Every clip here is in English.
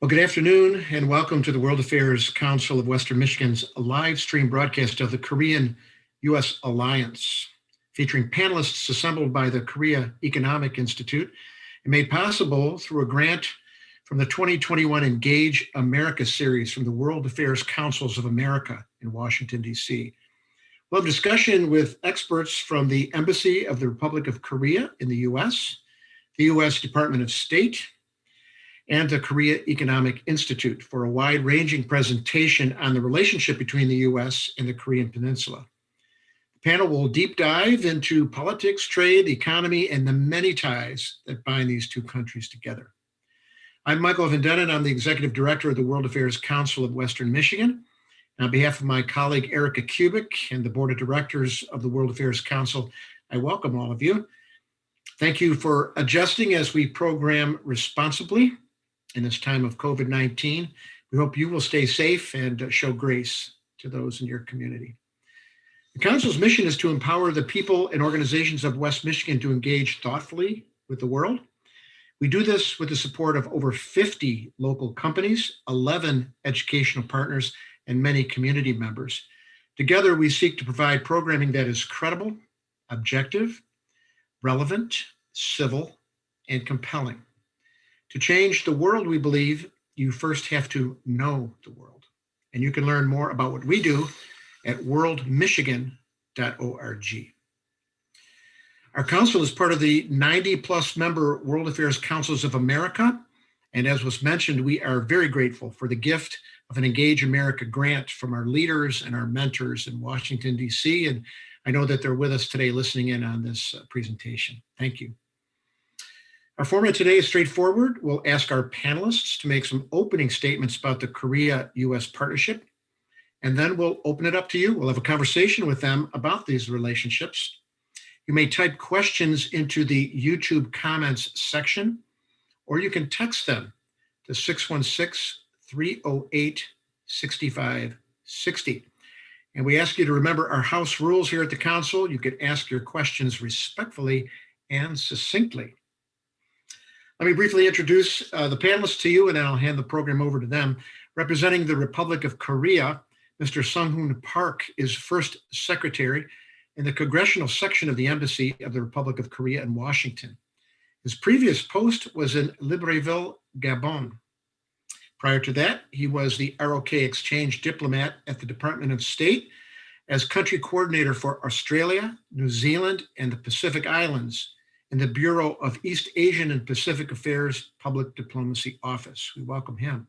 Well, good afternoon and welcome to the World Affairs Council of Western Michigan's live stream broadcast of the Korean-U.S. Alliance, featuring panelists assembled by the Korea Economic Institute and made possible through a grant from the 2021 Engage America series from the World Affairs Councils of America in Washington, D.C. We'll have discussion with experts from the Embassy of the Republic of Korea in the U.S., the U.S. Department of State, and the Korea Economic Institute for a wide-ranging presentation on the relationship between the U.S. and the Korean Peninsula. The panel will deep dive into politics, trade, the economy, and the many ties that bind these two countries together. I'm Michael Vendetti. I'm the Executive Director of the World Affairs Council of Western Michigan. And on behalf of my colleague Erica Kubik and the Board of Directors of the World Affairs Council, I welcome all of you. Thank you for adjusting as we program responsibly in this time of COVID-19. We hope you will stay safe and show grace to those in your community. The Council's mission is to empower the people and organizations of West Michigan to engage thoughtfully with the world. We do this with the support of over 50 local companies, 11 educational partners, and many community members. Together, we seek to provide programming that is credible, objective, relevant, civil, and compelling. To change the world, we believe you first have to know the world. And you can learn more about what we do at worldmichigan.org. Our council is part of the 90-plus member World Affairs Councils of America. And as was mentioned, we are very grateful for the gift of an Engage America grant from our leaders and our mentors in Washington, D.C. And I know that they're with us today listening in on this presentation. Thank you. Our format today is straightforward. We'll ask our panelists to make some opening statements about the Korea-U.S. partnership, and then we'll open it up to you. We'll have a conversation with them about these relationships. You may type questions into the YouTube comments section, or you can text them to 616-308-6560. And we ask you to remember our house rules here at the Council. You can ask your questions respectfully and succinctly. Let me briefly introduce the panelists to you, and then I'll hand the program over to them. Representing the Republic of Korea, Mr. Sung-Hoon Park is First Secretary in the Congressional Section of the Embassy of the Republic of Korea in Washington. His previous post was in Libreville, Gabon. Prior to that, he was the ROK Exchange Diplomat at the Department of State as Country Coordinator for Australia, New Zealand, and the Pacific Islands in the Bureau of East Asian and Pacific Affairs Public Diplomacy Office. We welcome him.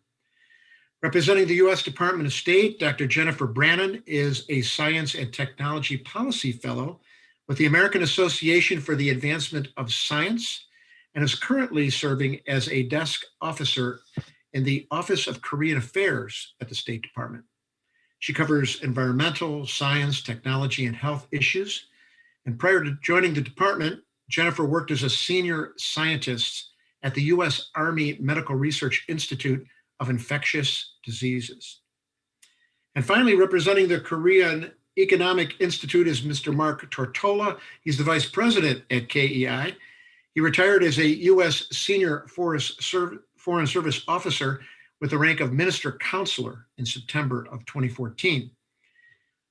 Representing the U.S. Department of State, Dr. Jennifer Brannon is a Science and Technology Policy Fellow with the American Association for the Advancement of Science and is currently serving as a desk officer in the Office of Korean Affairs at the State Department. She covers environmental, science, technology, and health issues. And prior to joining the department, Jennifer worked as a senior scientist at the U.S. Army Medical Research Institute of Infectious Diseases. And finally, representing the Korean Economic Institute is Mr. Mark Tortola. He's the vice president at KEI. He retired as a U.S. Senior Foreign Service Officer with the rank of Minister Counselor in September of 2014.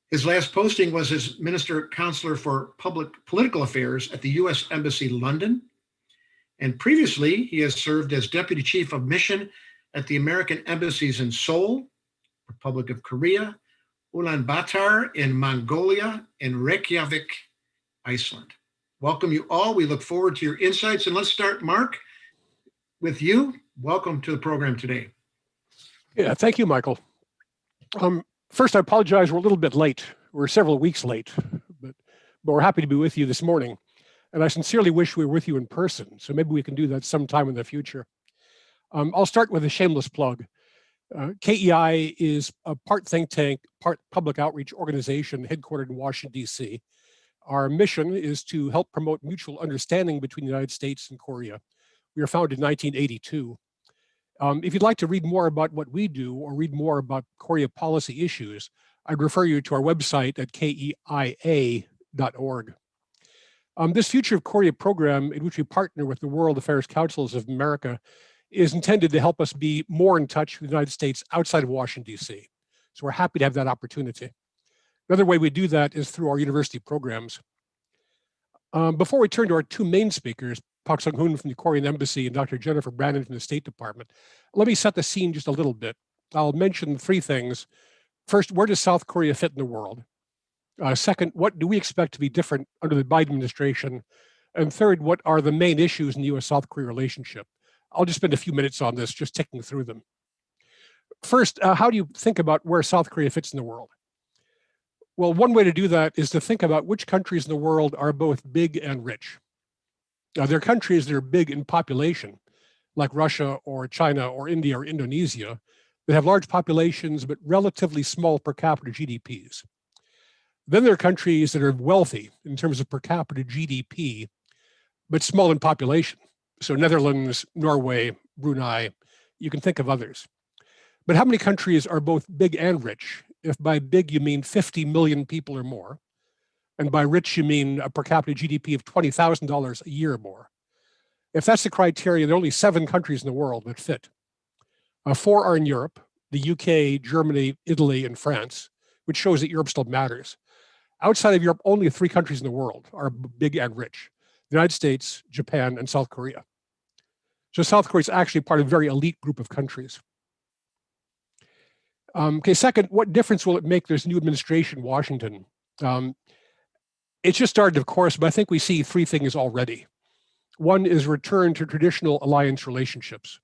His last posting was as Minister Counselor for Political Affairs at the U.S. Embassy, London. And previously, he has served as Deputy Chief of Mission at the American embassies in Seoul, Republic of Korea, Ulaanbaatar in Mongolia, and Reykjavik, Iceland. Welcome you all. We look forward to your insights. And let's start, Mark, with you. Welcome to the program today. Yeah, thank you, Michael. First, I apologize, we're a little bit late. We're several weeks late, but we're happy to be with you this morning. And I sincerely wish we were with you in person, so maybe we can do that sometime in the future. I'll start with a shameless plug. KEI is a part think tank, part public outreach organization headquartered in Washington, D.C. Our mission is to help promote mutual understanding between the United States and Korea. We were founded in 1982. If you'd like to read more about what we do or read more about Korea policy issues, I'd refer you to our website at keia.org. This Future of Korea program, in which we partner with the World Affairs Councils of America, is intended to help us be more in touch with the United States outside of Washington, D.C. So we're happy to have that opportunity. Another way we do that is through our university programs. Before we turn to our two main speakers, Pak Sung-hoon from the Korean Embassy and Dr. Jennifer Brandon from the State Department, let me set the scene just a little bit. I'll mention three things. First, where does South Korea fit in the world? Second, what do we expect to be different under the Biden administration? And third, what are the main issues in the U.S.-South Korea relationship? I'll just spend a few minutes on this, just ticking through them. First, how do you think about where South Korea fits in the world? Well, one way to do that is to think about which countries in the world are both big and rich. Now, there are countries that are big in population, like Russia or China or India or Indonesia, that have large populations but relatively small per capita GDPs. Then there are countries that are wealthy in terms of per capita GDP, but small in population. So Netherlands, Norway, Brunei, you can think of others. But how many countries are both big and rich? If by big you mean 50 million people or more, and by rich you mean a per capita GDP of $20,000 a year or more. If that's the criteria, there are only 7 countries in the world that fit. 4 are in Europe, the UK, Germany, Italy, and France, which shows that Europe still matters. Outside of Europe, only 3 countries in the world are big and rich: the United States, Japan, and South Korea. So South Korea is actually part of a very elite group of countries. Okay, second, what difference will it make this new administration in Washington? It's just started, of course, but I think we see 3 things already. One is return to traditional alliance relationships.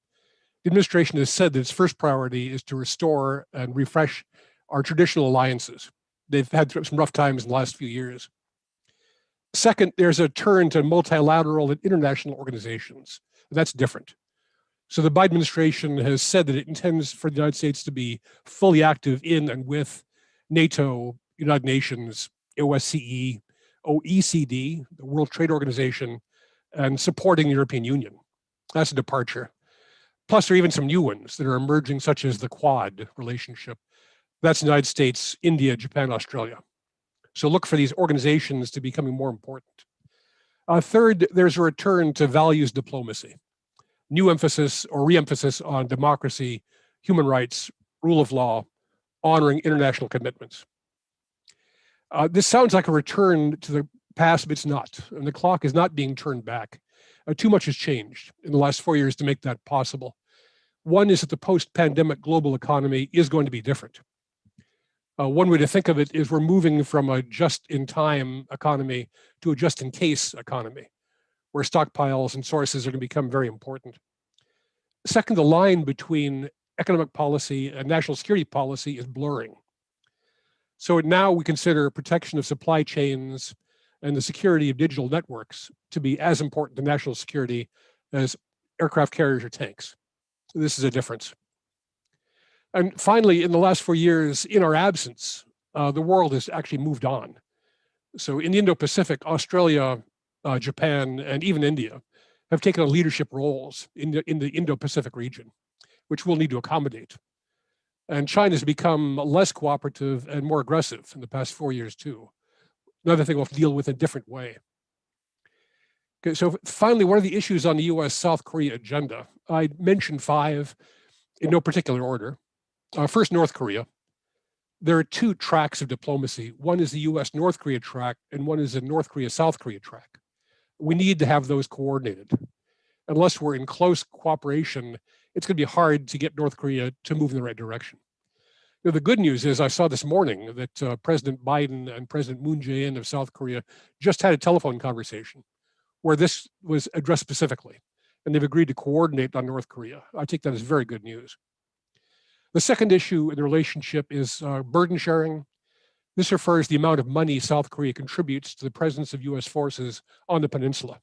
The administration has said that its first priority is to restore and refresh our traditional alliances. They've had some rough times in the last few years. Second, there's a turn to multilateral and international organizations. That's different. So the Biden administration has said that it intends for the United States to be fully active in and with NATO, United Nations, OSCE, OECD, the World Trade Organization, and supporting the European Union. That's a departure. Plus, there are even some new ones that are emerging, such as the Quad relationship. That's the United States, India, Japan, Australia. So look for these organizations to becoming more important. Third, there's a return to values diplomacy. New emphasis or re-emphasis on democracy, human rights, rule of law, honoring international commitments. This sounds like a return to the past, but it's not. And the clock is not being turned back. Too much has changed in the last 4 years to make that possible. One is that the post-pandemic global economy is going to be different. One way to think of it is we're moving from a just-in-time economy to a just-in-case economy, where stockpiles and sources are going to become very important. Second, the line between economic policy and national security policy is blurring. So now we consider protection of supply chains and the security of digital networks to be as important to national security as aircraft carriers or tanks. So this is a difference. And finally, in the last 4 years, in our absence, the world has actually moved on. So in the Indo-Pacific, Australia, Japan, and even India have taken on leadership roles in the Indo-Pacific region, which we'll need to accommodate. And China has become less cooperative and more aggressive in the past 4 years too. Another thing we'll have to deal with in a different way. Okay, so finally, what are the issues on the U.S.-South Korea agenda? I mentioned 5 in no particular order. First, North Korea. There are 2 tracks of diplomacy. One is the U.S.-North Korea track, and one is the North Korea-South Korea track. We need to have those coordinated. Unless we're in close cooperation, it's going to be hard to get North Korea to move in the right direction. Now, the good news is I saw this morning that President Biden and President Moon Jae-in of South Korea just had a telephone conversation where this was addressed specifically, and they've agreed to coordinate on North Korea. I take that as very good news. The second issue in the relationship is burden sharing. This refers to the amount of money South Korea contributes to the presence of U.S. forces on the peninsula.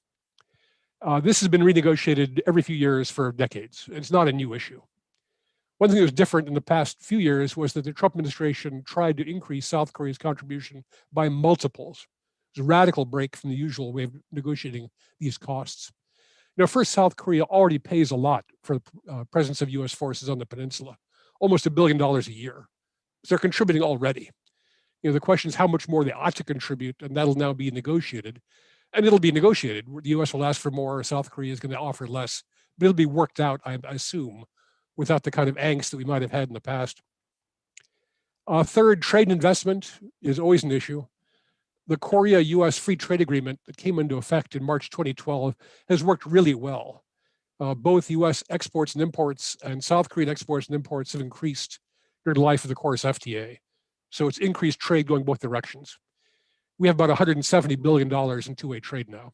This has been renegotiated every few years for decades. It's not a new issue. One thing that was different in the past few years was that the Trump administration tried to increase South Korea's contribution by multiples. It was a radical break from the usual way of negotiating these costs. Now, first, South Korea already pays a lot for the presence of U.S. forces on the peninsula, almost $1 billion a year. So they're contributing already. The question is how much more they ought to contribute, and that'll now be negotiated. And it'll be negotiated. The U.S. will ask for more, South Korea is going to offer less, but it'll be worked out, I assume, without the kind of angst that we might have had in the past. Third, trade and investment is always an issue. The Korea-U.S. free trade agreement that came into effect in March 2012 has worked really well. Both U.S. exports and imports and South Korean exports and imports have increased during the life of the Course FTA. So it's increased trade going both directions. We have about $170 billion in two-way trade now.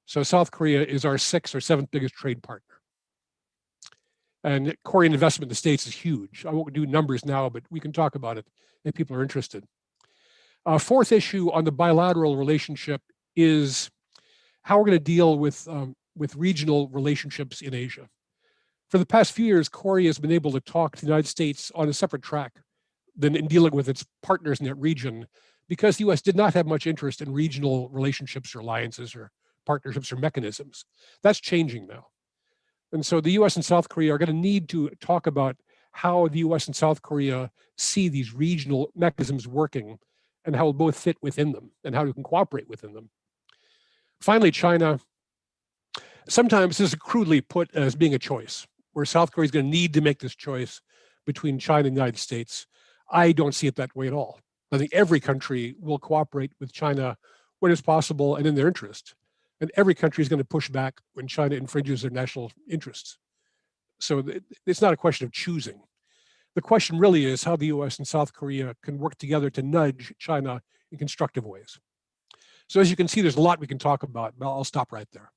So South Korea is our sixth or seventh biggest trade partner. And Korean investment in the States is huge. I won't do numbers now, but we can talk about it if people are interested. Fourth issue on the bilateral relationship is how we're going to deal with regional relationships in Asia. For the past few years, Korea has been able to talk to the United States on a separate track than in dealing with its partners in that region, because the US did not have much interest in regional relationships or alliances or partnerships or mechanisms. That's changing now. And so the US and South Korea are going to need to talk about how the US and South Korea see these regional mechanisms working and how we'll both fit within them and how we can cooperate within them. Finally, China, sometimes this is crudely put as being a choice, where South Korea is going to need to make this choice between China and the United States. I don't see it that way at all. I think every country will cooperate with China when it's possible and in their interest. And every country is going to push back when China infringes their national interests. So it's not a question of choosing. The question really is how the US and South Korea can work together to nudge China in constructive ways. So as you can see, there's a lot we can talk about, but I'll stop right there.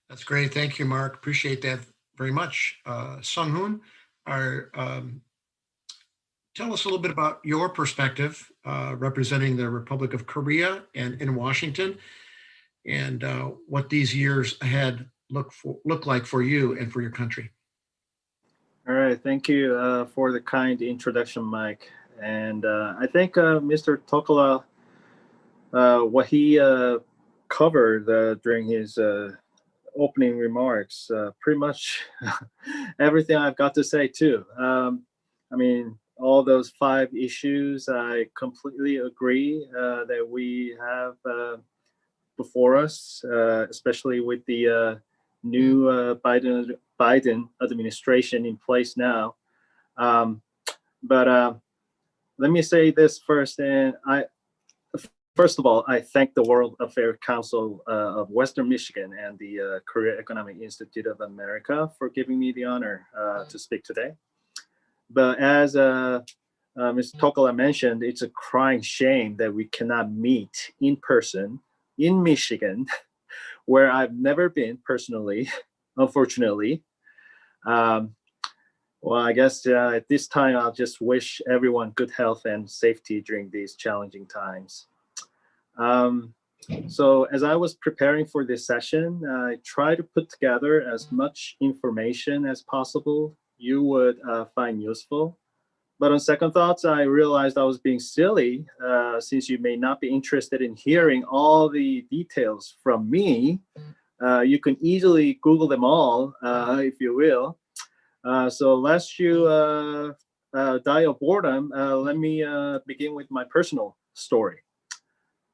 That's great. Thank you, Mark. Appreciate that very much. Sung Hoon, tell us a little bit about your perspective representing the Republic of Korea and in Washington, and what these years ahead look like for you and for your country. All right, thank you for the kind introduction, Mike. And I think Mr. Tokola, what he covered during his opening remarks, pretty much everything I've got to say too. I mean, all those 5 issues, I completely agree that we have before us, especially with the new Biden administration in place now. But let me say this first, and first of all, I thank the World Affairs Council of Western Michigan and the Korea Economic Institute of America for giving me the honor to speak today. But as Mr. Tokola mentioned, it's a crying shame that we cannot meet in person in Michigan, where I've never been personally, unfortunately. Well, I guess at this time, I'll just wish everyone good health and safety during these challenging times. So as I was preparing for this session, I tried to put together as much information as possible you would find useful. But on second thoughts, I realized I was being silly since you may not be interested in hearing all the details from me. You can easily Google them all, if you will. So lest you die of boredom, let me begin with my personal story.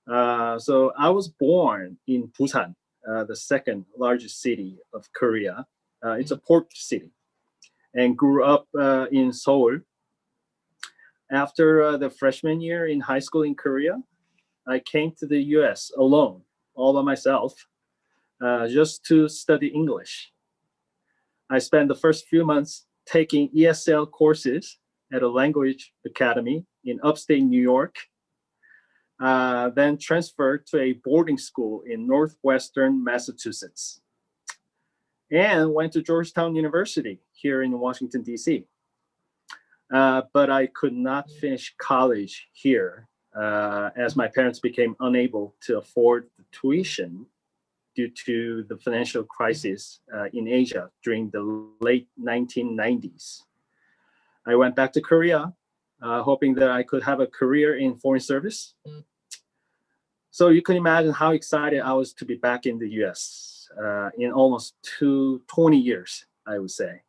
So I was born in Busan, the second largest city of Korea. It's a port city, and grew up in Seoul. After the freshman year in high school in Korea, I came to the US alone, all by myself, just to study English. I spent the first few months taking ESL courses at a language academy in upstate New York, then transferred to a boarding school in northwestern Massachusetts, and went to Georgetown University here in Washington, D.C. But I could not finish college here as my parents became unable to afford the tuition due to the financial crisis in Asia during the late 1990s. I went back to Korea, hoping that I could have a career in foreign service. So you can imagine how excited I was to be back in the US in almost 20 years, I would say.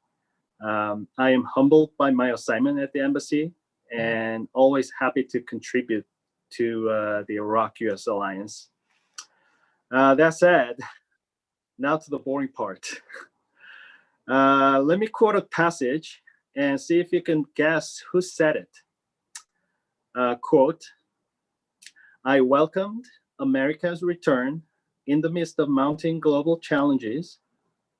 I am humbled by my assignment at the embassy and always happy to contribute to the Iraq-US alliance. That said, now to the boring part. Let me quote a passage and see if you can guess who said it. Quote, I welcomed America's return in the midst of mounting global challenges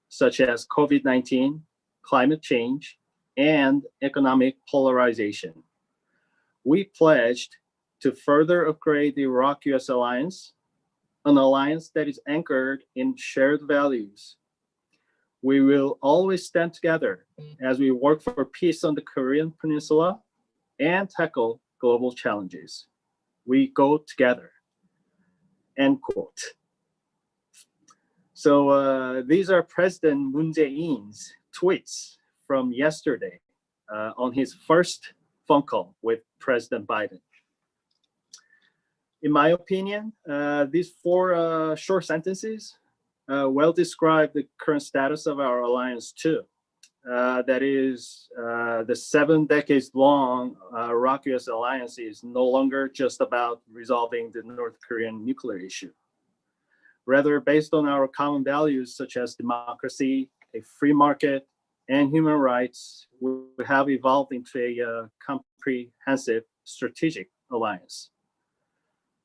such as COVID-19, climate change, and economic polarization. We pledged to further upgrade the Iraq-U.S. alliance, an alliance that is anchored in shared values. We will always stand together as we work for peace on the Korean Peninsula and tackle global challenges. We go together. End quote. So these are President Moon Jae-in's tweets from yesterday on his first phone call with President Biden. In my opinion, these four short sentences well describe the current status of our alliance too. That is, the 7 decades long Iraq-U.S. alliance is no longer just about resolving the North Korean nuclear issue. Rather, based on our common values such as democracy, a free market, and human rights, we have evolved into a comprehensive strategic alliance.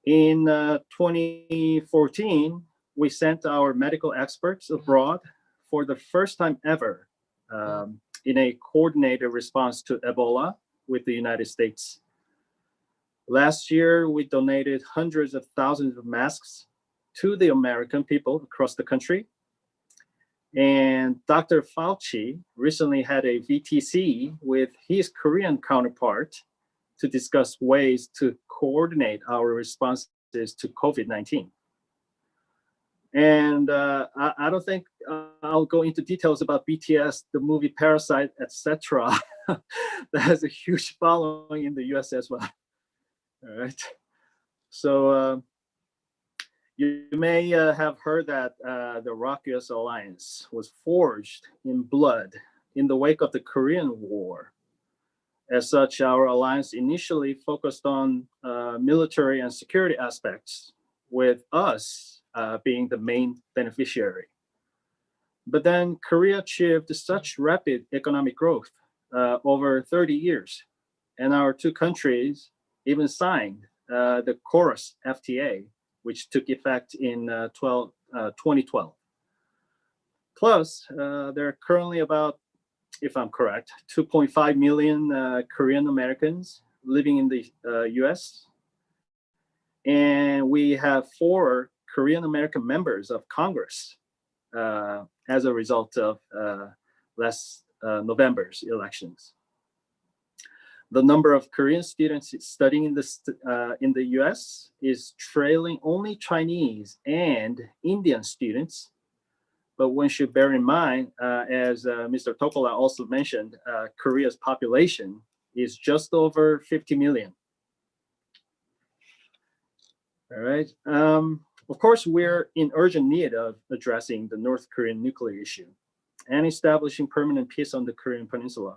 In 2014, we sent our medical experts abroad for the first time ever in a coordinated response to Ebola with the United States. Last year, we donated hundreds of thousands of masks to the American people across the country. And Dr. Fauci recently had a VTC with his Korean counterpart to discuss ways to coordinate our responses to COVID-19. And I don't think I'll go into details about BTS, the movie Parasite, etc. That has a huge following in the US as well. All right. So you may have heard that the Iraq-U.S. alliance was forged in blood in the wake of the Korean War. As such, our alliance initially focused on military and security aspects, with us being the main beneficiary. But then Korea achieved such rapid economic growth over 30 years, and our two countries even signed the Chorus FTA, which took effect in 2012. Plus, there are currently about, if I'm correct, 2.5 million Korean Americans living in the US. And we have 4 Korean American members of Congress as a result of last November's elections. The number of Korean students studying in the US is trailing only Chinese and Indian students. But one should bear in mind, as Mr. Topola also mentioned, Korea's population is just over 50 million. All right. Of course, we're in urgent need of addressing the North Korean nuclear issue and establishing permanent peace on the Korean Peninsula.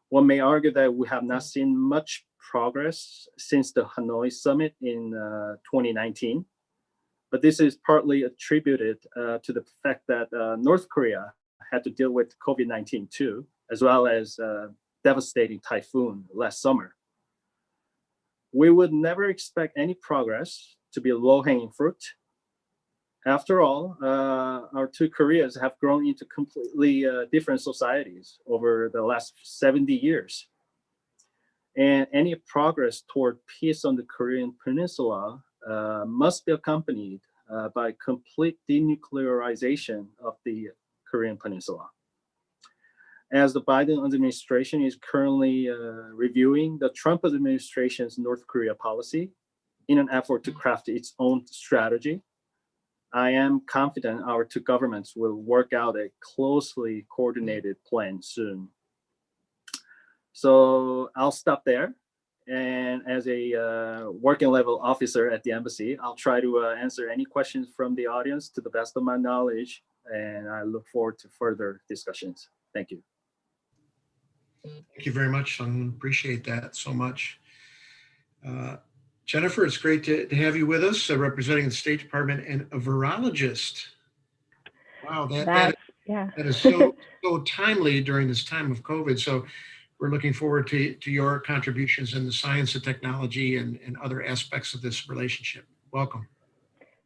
One may argue that we have not seen much progress since the Hanoi summit in 2019. But this is partly attributed to the fact that North Korea had to deal with COVID-19 too, as well as devastating typhoon last summer. We would never expect any progress to be low-hanging fruit. After all, our two Koreas have grown into completely different societies over the last 70 years. And any progress toward peace on the Korean Peninsula must be accompanied by complete denuclearization of the Korean Peninsula. As the Biden administration is currently reviewing the Trump administration's North Korea policy in an effort to craft its own strategy, I am confident our two governments will work out a closely coordinated plan soon. So I'll stop there. And as a working level officer at the embassy, I'll try to answer any questions from the audience to the best of my knowledge. And I look forward to further discussions. Thank you. Thank you very much, Sung. Appreciate that so much. Jennifer, it's great to have you with us, representing the State Department and a virologist. Wow, Yeah. that is so timely during this time of COVID. So we're looking forward to your contributions in the science and technology and other aspects of this relationship. Welcome.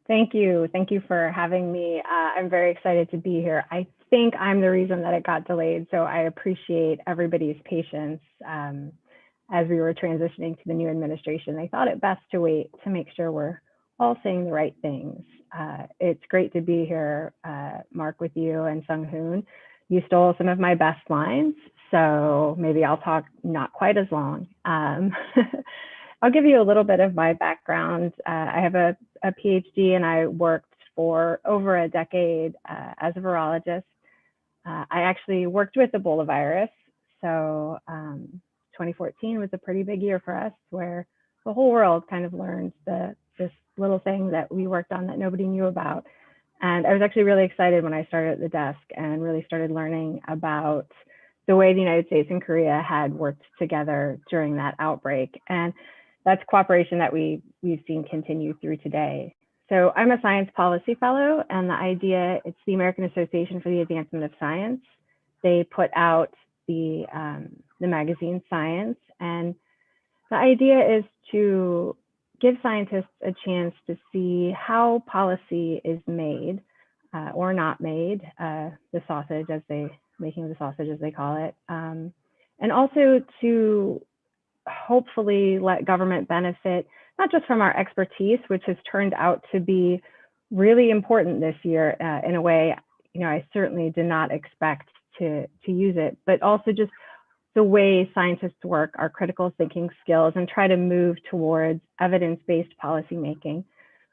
Thank you. Thank you for having me. I'm very excited to be here. I think I'm the reason that it got delayed, so I appreciate everybody's patience as we were transitioning to the new administration. I thought it best to wait to make sure we're all saying the right things. It's great to be here, Mark, with you and Sung Hoon. You stole some of my best lines, so maybe I'll talk not quite as long. I'll give you a little bit of my background. I have a PhD and I worked for over a decade as a virologist. I actually worked with Ebola virus. So 2014 was a pretty big year for us where the whole world kind of learned this little thing that we worked on that nobody knew about. And I was actually really excited when I started at the desk and really started learning about the way the United States and Korea had worked together during that outbreak. And that's cooperation that we've seen continue through today. So I'm a science policy fellow, and the idea, it's the American Association for the Advancement of Science. They put out the magazine Science, and the idea is to give scientists a chance to see how policy is made or not made, making the sausage as they call it, and also to hopefully let government benefit, not just from our expertise, which has turned out to be really important this year in a way, I certainly did not expect to use it, but also just the way scientists work, our critical thinking skills, and try to move towards evidence-based policymaking,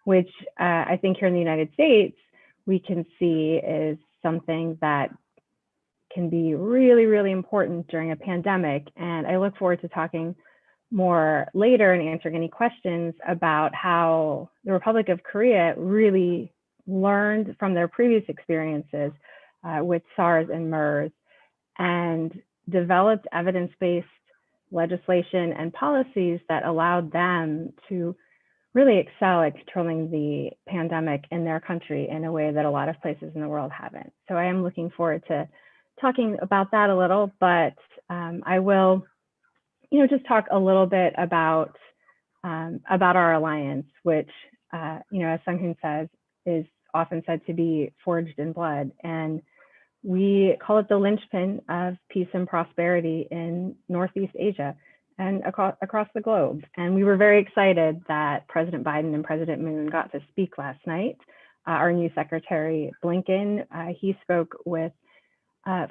which I think here in the United States, we can see is something that can be really, really important during a pandemic. And I look forward to talking more later and answering any questions about how the Republic of Korea really learned from their previous experiences with SARS and MERS and developed evidence-based legislation and policies that allowed them to really excel at controlling the pandemic in their country in a way that a lot of places in the world haven't. So I am looking forward to talking about that a little, but I will, just talk a little bit about our alliance, which, as Sung-Hoon says, is often said to be forged in blood. And we call it the linchpin of peace and prosperity in Northeast Asia and across the globe. And we were very excited that President Biden and President Moon got to speak last night. Our new Secretary Blinken, he spoke with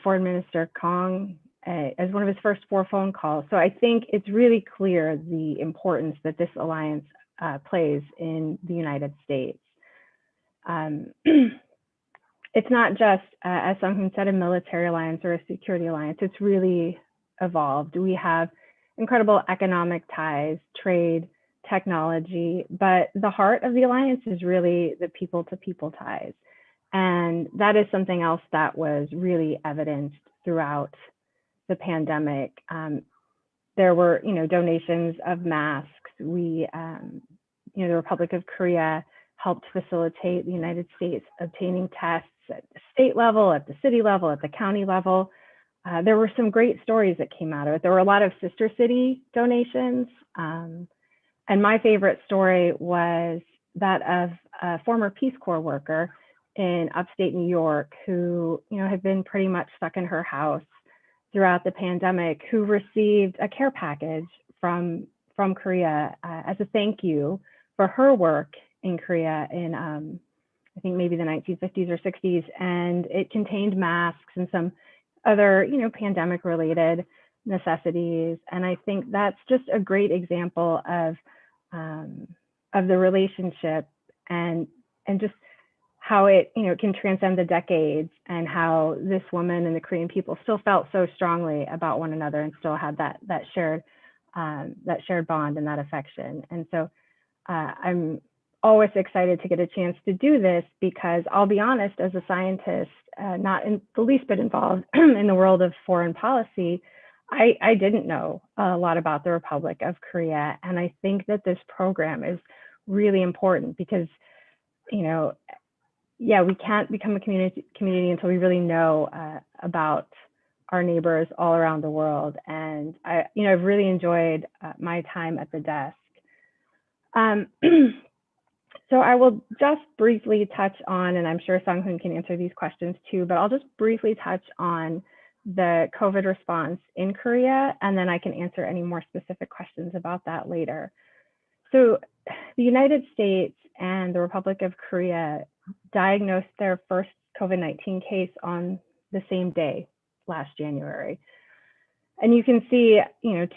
Foreign Minister Kong as one of his first 4 phone calls. So I think it's really clear the importance that this alliance plays in the United States. It's not just, as Sung-Hoon said, a military alliance or a security alliance. It's really evolved. We have incredible economic ties, trade, technology, but the heart of the alliance is really the people-to-people ties. And that is something else that was really evidenced throughout the pandemic. There were, donations of masks. The Republic of Korea helped facilitate the United States obtaining tests at the state level, at the city level, at the county level. There were some great stories that came out of it. There were a lot of sister city donations. And my favorite story was that of a former Peace Corps worker in upstate New York who, had been pretty much stuck in her house throughout the pandemic, who received a care package from Korea as a thank you for her work in Korea in, I think maybe the 1950s or 60s. And it contained masks and some other, pandemic related necessities. And I think that's just a great example of the relationship and just how it, can transcend the decades, and how this woman and the Korean people still felt so strongly about one another and still had that shared bond and that affection. And so I'm always excited to get a chance to do this because I'll be honest, as a scientist, not in the least bit involved in the world of foreign policy, I didn't know a lot about the Republic of Korea. And I think that this program is really important because, yeah, we can't become a community until we really know about our neighbors all around the world. And I've really enjoyed my time at the desk. So I will just briefly touch on, and I'm sure Sung-Hoon can answer these questions too, but I'll just briefly touch on the COVID response in Korea, and then I can answer any more specific questions about that later. So the United States and the Republic of Korea diagnosed their first COVID-19 case on the same day last January. And you can see,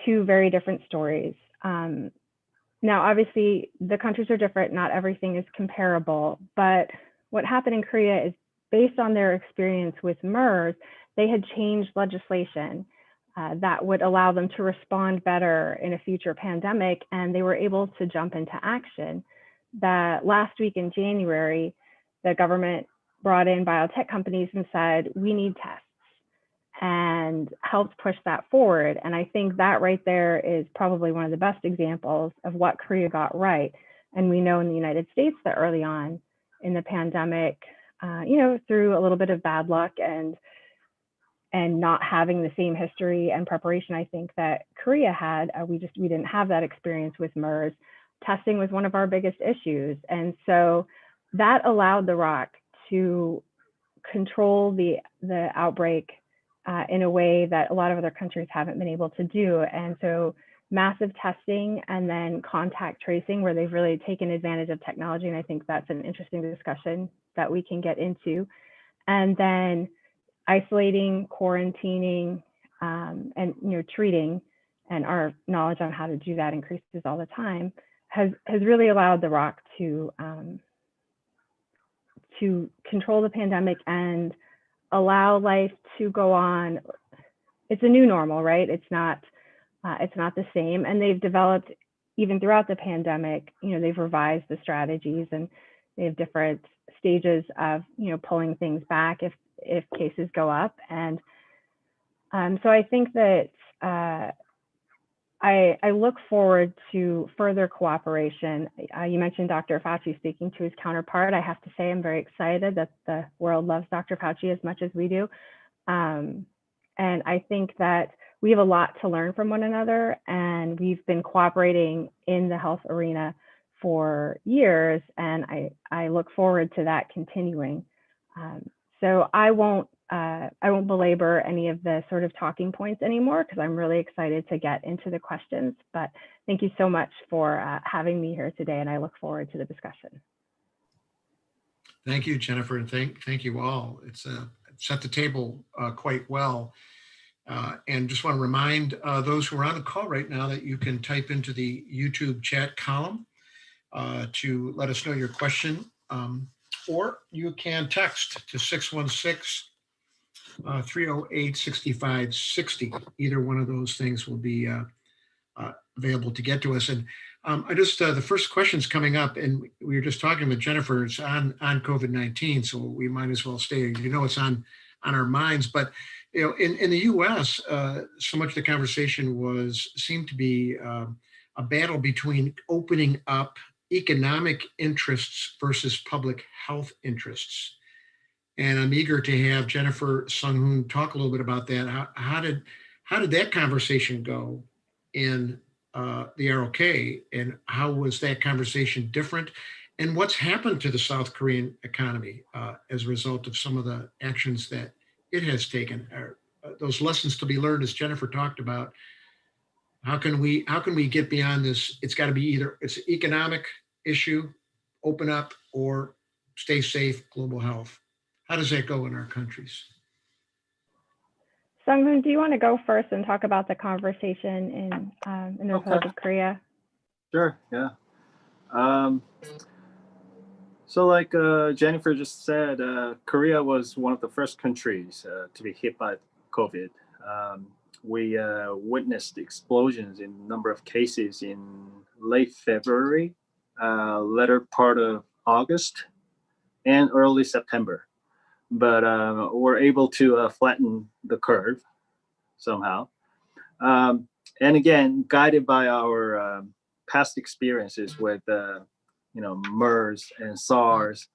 two very different stories. Now, obviously, the countries are different. Not everything is comparable. But what happened in Korea is based on their experience with MERS, they had changed legislation that would allow them to respond better in a future pandemic. And they were able to jump into action. That last week in January, the government brought in biotech companies and said, we need tests, and helped push that forward. And I think that right there is probably one of the best examples of what Korea got right. And we know in the United States that early on in the pandemic, through a little bit of bad luck and not having the same history and preparation I think that Korea had, we didn't have that experience with MERS. Testing was one of our biggest issues. And so that allowed the ROC to control the outbreak in a way that a lot of other countries haven't been able to do. And so massive testing and then contact tracing, where they've really taken advantage of technology. And I think that's an interesting discussion that we can get into. And then isolating, quarantining, and treating, and our knowledge on how to do that increases all the time, has really allowed the ROC to control the pandemic and allow life to go on. It's a new normal, right? It's not the same. And they've developed, even throughout the pandemic, they've revised the strategies, and they have different stages of, pulling things back if cases go up. And so I think that I look forward to further cooperation. You mentioned Dr. Fauci speaking to his counterpart. I have to say I'm very excited that the world loves Dr. Fauci as much as we do. And I think that we have a lot to learn from one another, and we've been cooperating in the health arena for years, and I look forward to that continuing. So I won't belabor any of the sort of talking points anymore, because I'm really excited to get into the questions. But thank you so much for having me here today, and I look forward to the discussion. Thank you, Jennifer, and thank you all. It's set the table quite well. And just want to remind those who are on the call right now that you can type into the YouTube chat column to let us know your question, or you can text to 616-308-6560. Either one of those things will be available to get to us. And the first question's coming up, and we were just talking with Jennifer. It's on COVID-19, so we might as well stay. It's on our minds. But in the U.S., so much of the conversation seemed to be a battle between opening up economic interests versus public health interests. And I'm eager to have Jennifer Sung-Hoon talk a little bit about that. How did that conversation go in the ROK, and how was that conversation different? And what's happened to the South Korean economy as a result of some of the actions that it has taken? Those lessons to be learned, as Jennifer talked about. How can we get beyond this? It's got to be either it's an economic issue, open up, or stay safe, global health. How does that go in our countries? Sung-Hoon, do you want to go first and talk about the conversation in the Republic of Korea? Sure, yeah. So like Jennifer just said, Korea was one of the first countries to be hit by COVID. We witnessed explosions in number of cases in late February, latter part of August, and early September. But we're able to flatten the curve somehow. And again, guided by our past experiences with MERS and SARS,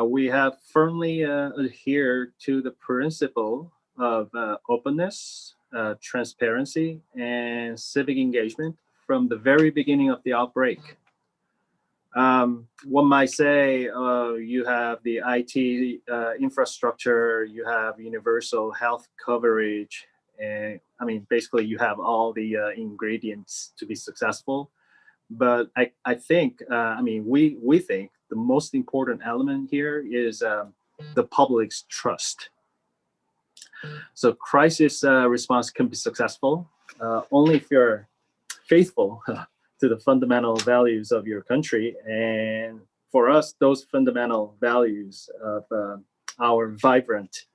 We have firmly adhered to the principle of openness, transparency, and civic engagement from the very beginning of the outbreak. One might say you have the IT infrastructure, you have universal health coverage, and I mean, basically you have all the ingredients to be successful. But I think, I mean, we think the most important element here is the public's trust. So crisis response can be successul only if you're faithful to the fundamental values of your country. And for us, those fundamental values of our vibrant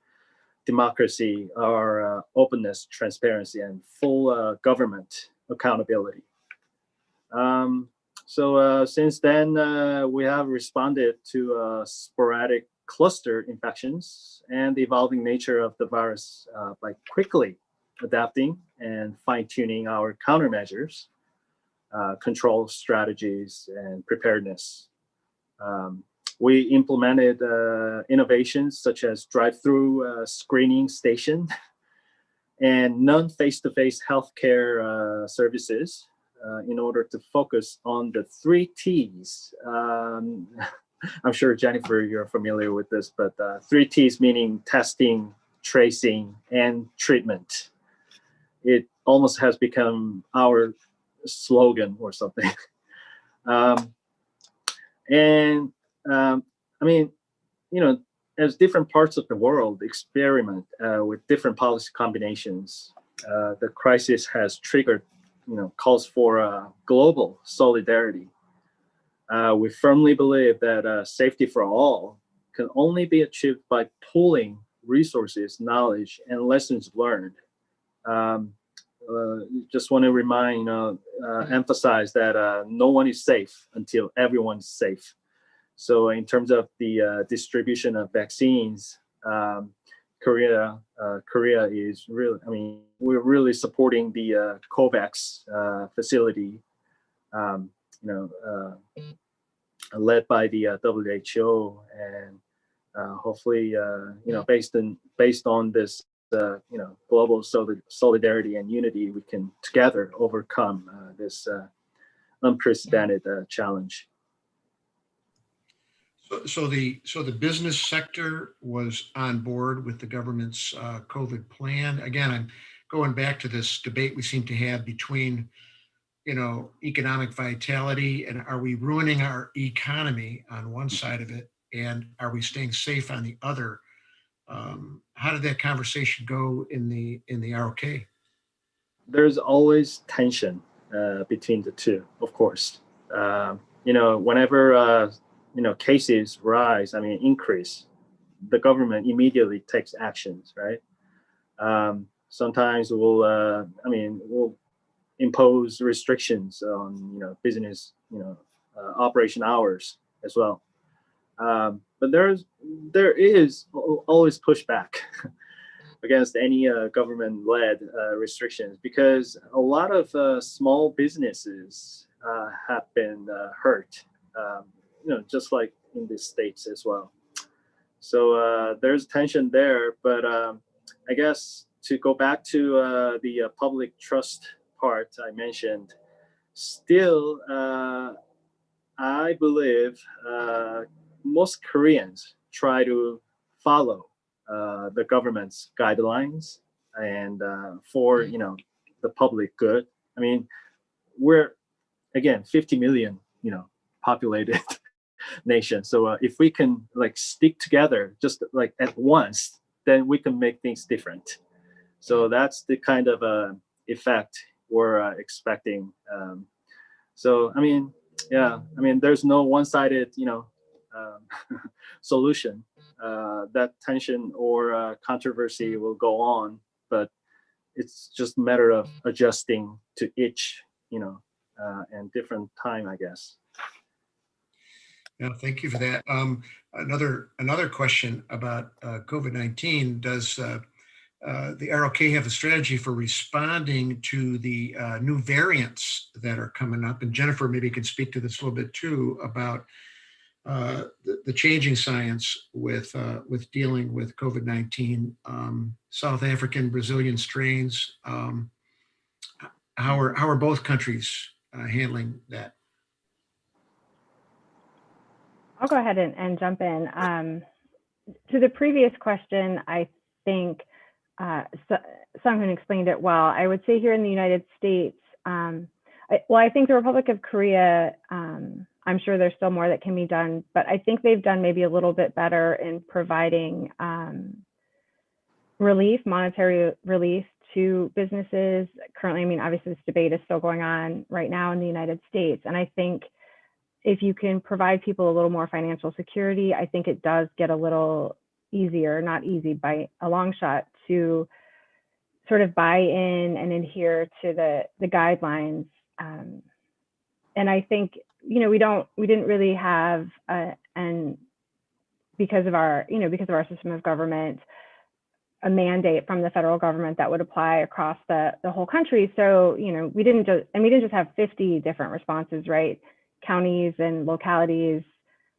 democracy are openness, transparency, and full government accountability. So since then, we have responded to sporadic cluster infections and the evolving nature of the virus by quickly adapting and fine-tuning our countermeasures, control strategies, and preparedness. We implemented innovations such as drive-through screening station and non-face-to-face healthcare services in order to focus on the 3 T's. I'm sure, Jennifer, you're familiar with this, but 3 T's meaning testing, tracing, and treatment. It almost has become our slogan or something. I mean, you know, as different parts of the world experiment with different policy combinations, the crisis has triggered, you know, calls for global solidarity. We firmly believe that safety for all can only be achieved by pooling resources, knowledge, and lessons learned. Just want to emphasize that no one is safe until everyone's safe. So in terms of the distribution of vaccines, Korea is really, I mean, we're really supporting the COVAX facility, led by the WHO, and hopefully, based on this, global solidarity and unity, we can together overcome this unprecedented challenge. So the business sector was on board with the government's COVID plan. Again, I'm going back to this debate we seem to have between, economic vitality and are we ruining our economy on one side of it, and are we staying safe on the other? How did that conversation go in the ROK? There's always tension between the two, of course. Whenever cases rise, increase, the government immediately takes actions, right? Sometimes we'll impose restrictions on, business, operation hours as well. But there is always pushback against any government-led restrictions, because a lot of small businesses have been hurt, just like in the States as well. So there's tension there, but I guess to go back to the public trust part I mentioned, still, I believe most Koreans try to follow the government's guidelines and for the public good. We're again 50 million populated nation. So if we can stick together just at once, then we can make things different. So that's the kind of effect we're expecting. There's no one-sided solution. That tension or controversy will go on, but it's just a matter of adjusting to each and different time, I guess. Yeah, thank you for that. Another question about COVID-19. Does the ROK have a strategy for responding to the new variants that are coming up? And Jennifer maybe can speak to this a little bit too, about the changing science with dealing with COVID-19, South African, Brazilian strains. How are both countries handling that? I'll go ahead and jump in. To the previous question, I think Sung-Hoon explained it well. I would say here in the United States, I think the Republic of Korea, I'm sure there's still more that can be done, but I think they've done maybe a little bit better in providing relief, monetary relief to businesses. Currently, I mean, obviously this debate is still going on right now in the United States. And I think if you can provide people a little more financial security, I think it does get a little easier, not easy by a long shot, to sort of buy in and adhere to the guidelines. And I think, you know, we didn't really have, and because of our system of government, a mandate from the federal government that would apply across the whole country. So, you know, we didn't just have 50 different responses, right? Counties and localities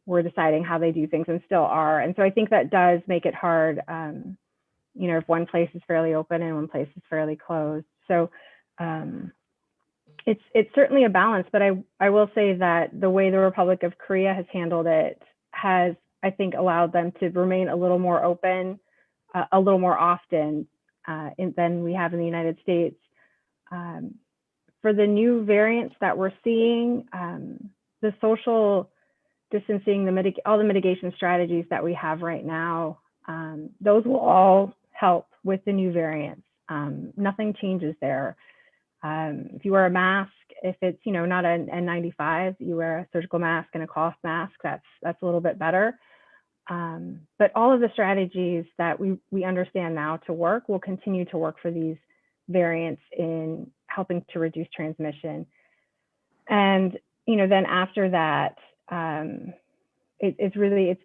were deciding how they do things and still are. And so I think that does make it hard, you know, if one place is fairly open and one place is fairly closed. So it's certainly a balance, but I will say that the way the Republic of Korea has handled it has, I think, allowed them to remain a little more open, a little more often than we have in the United States. For the new variants that we're seeing, the social distancing, all the mitigation strategies that we have right now, those will all help with the new variants. Nothing changes there. If you wear a mask, if it's, you know, not an N95, you wear a surgical mask and a cloth mask, that's a little bit better. But all of the strategies that we understand now to work will continue to work for these variants in helping to reduce transmission. And, you know, then after that, it's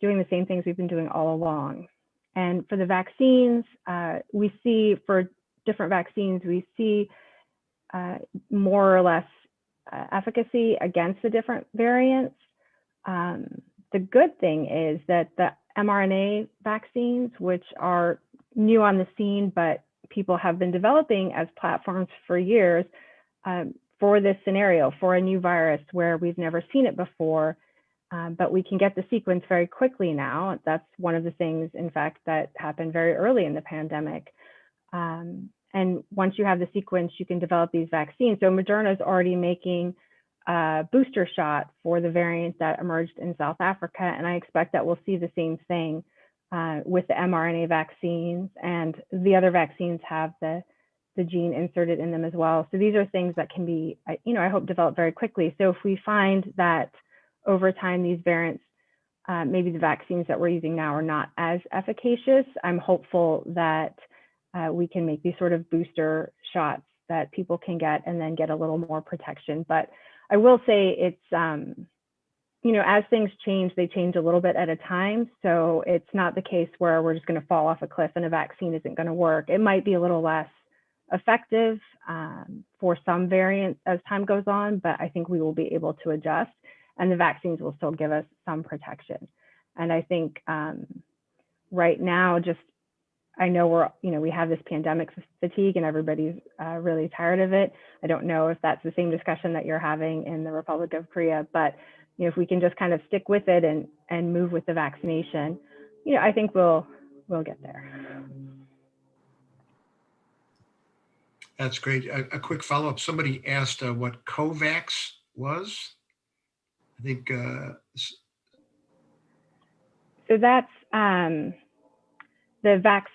doing the same things we've been doing all along. And for the vaccines, we see for different vaccines, we see more or less efficacy against the different variants. The good thing is that the mRNA vaccines, which are new on the scene, but people have been developing as platforms for years for this scenario, for a new virus where we've never seen it before, but we can get the sequence very quickly now. That's one of the things, in fact, that happened very early in the pandemic. And once you have the sequence, you can develop these vaccines. So Moderna is already making a booster shot for the variant that emerged in South Africa. And I expect that we'll see the same thing with the mRNA vaccines, and the other vaccines have the gene inserted in them as well. So these are things that can be, you know, I hope develop very quickly. So if we find that over time, these variants, maybe the vaccines that we're using now are not as efficacious, I'm hopeful that we can make these sort of booster shots that people can get and then get a little more protection. But I will say it's, you know, as things change, they change a little bit at a time. So it's not the case where we're just going to fall off a cliff and a vaccine isn't going to work. It might be a little less effective for some variants as time goes on, but I think we will be able to adjust, and the vaccines will still give us some protection. And I think right now, just, I know we have this pandemic fatigue and everybody's really tired of it. I don't know if that's the same discussion that you're having in the Republic of Korea, but you know, if we can just kind of stick with it and move with the vaccination, you know, I think we'll get there. That's great. A quick follow-up. Somebody asked what COVAX was. I think so that's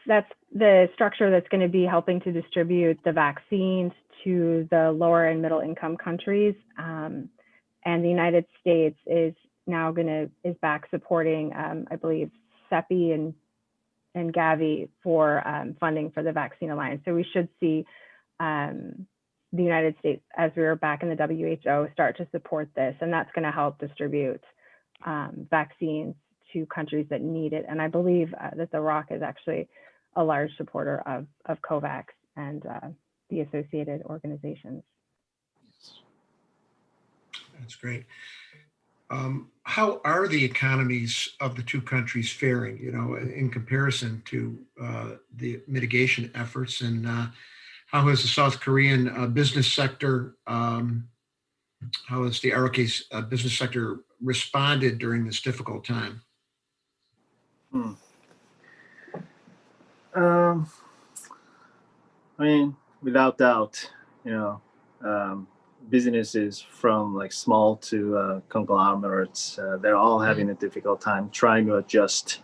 that's the structure that's going to be helping to distribute the vaccines to the lower and middle income countries. And the United States is now is back supporting, I believe, CEPI and Gavi for funding for the Vaccine Alliance. So we should see the United States, as we were back in the WHO, start to support this, and that's going to help distribute vaccines to countries that need it. And I believe that the ROC is actually a large supporter of COVAX and the associated organizations. That's great. how are the economies of the two countries faring, in comparison to the mitigation efforts? And how has the South Korean business sector, how has the ROK's business sector responded during this difficult time? Hmm. Um, I mean, without doubt, you know, um, businesses from like small to conglomerates, they're all having a difficult time trying to adjust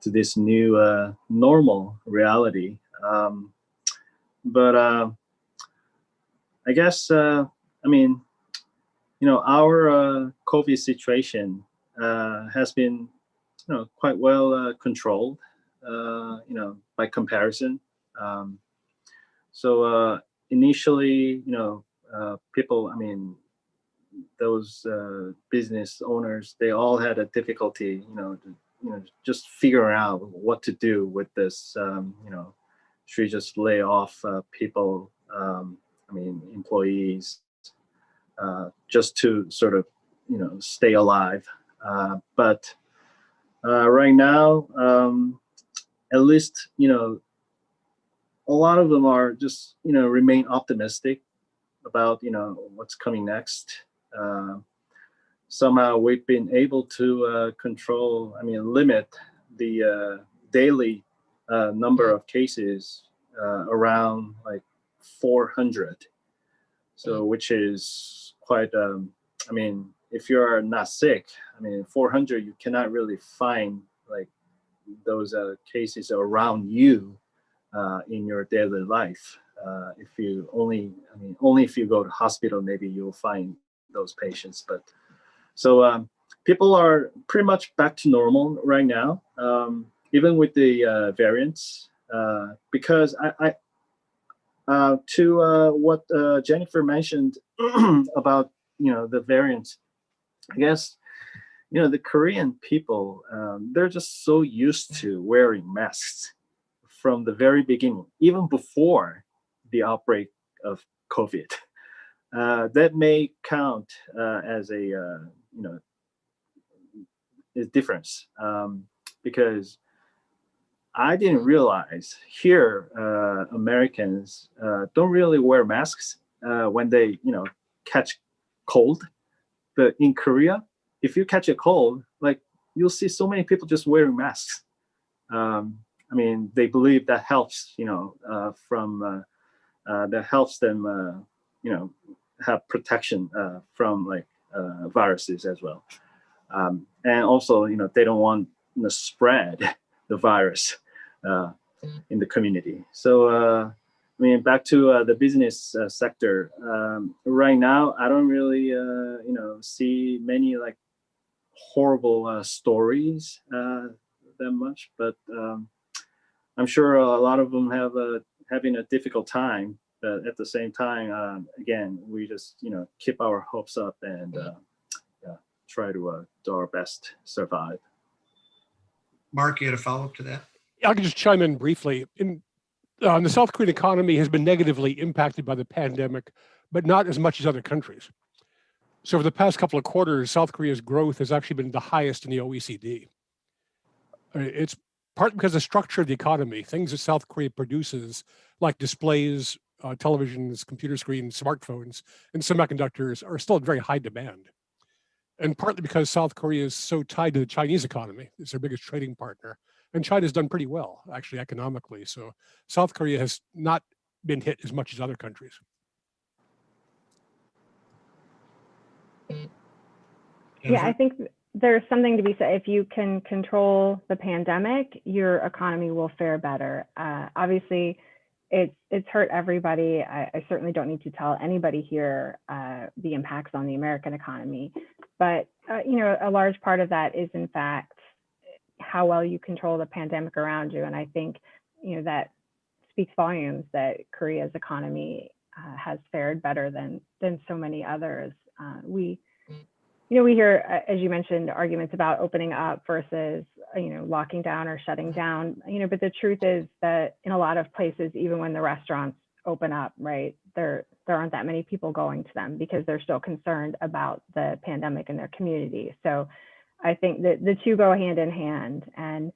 to this new normal reality. But I guess, I mean, our COVID situation has been, quite well controlled, by comparison. Um, so initially, people, I mean, those business owners, they all had a difficulty, just figuring out what to do with this. Should we just lay off people? Employees, just to sort of, stay alive. But right now, at least, a lot of them are just, remain optimistic about, what's coming next. Uh, Somehow we've been able to limit the daily number of cases around like 400. So, which is quite, if you're not sick, 400, you cannot really find like those cases around you in your daily life. If you only if you go to hospital, maybe you'll find those patients. But so people are pretty much back to normal right now, even with the variants. Because to what Jennifer mentioned about the variants, I guess the Korean people, they're just so used to wearing masks from the very beginning, even before the outbreak of COVID. That may count as a difference, because I didn't realize here Americans don't really wear masks when they catch cold, but in Korea, if you catch a cold, like you'll see so many people just wearing masks. They believe that helps, that helps them, have protection from like viruses as well. And also, they don't want to spread the virus in the community. So, back to the business sector. Right now, I don't really, see many like horrible stories that much, but I'm sure a lot of them have having a difficult time. But at the same time, again, we just keep our hopes up and try to do our best to survive. Mark, you had a follow-up to that? I can just chime in briefly. The South Korean economy has been negatively impacted by the pandemic, but not as much as other countries. So over the past couple of quarters, South Korea's growth has actually been the highest in the OECD. It's partly because of the structure of the economy. Things that South Korea produces, like displays, televisions, computer screens, smartphones, and semiconductors, are still in very high demand. And partly because South Korea is so tied to the Chinese economy. It's their biggest trading partner. And China's done pretty well, actually, economically. So South Korea has not been hit as much as other countries. Yeah, I think there's something to be said. If you can control the pandemic, your economy will fare better. Obviously, it's hurt everybody. I certainly don't need to tell anybody here the impacts on the American economy. But, a large part of that is, in fact, how well you control the pandemic around you. And I think, that speaks volumes that Korea's economy has fared better than so many others. We hear, as you mentioned, arguments about opening up versus, locking down or shutting down, but the truth is that in a lot of places, even when the restaurants open up, right, they're there aren't that many people going to them because they're still concerned about the pandemic in their community. So I think that the two go hand in hand. And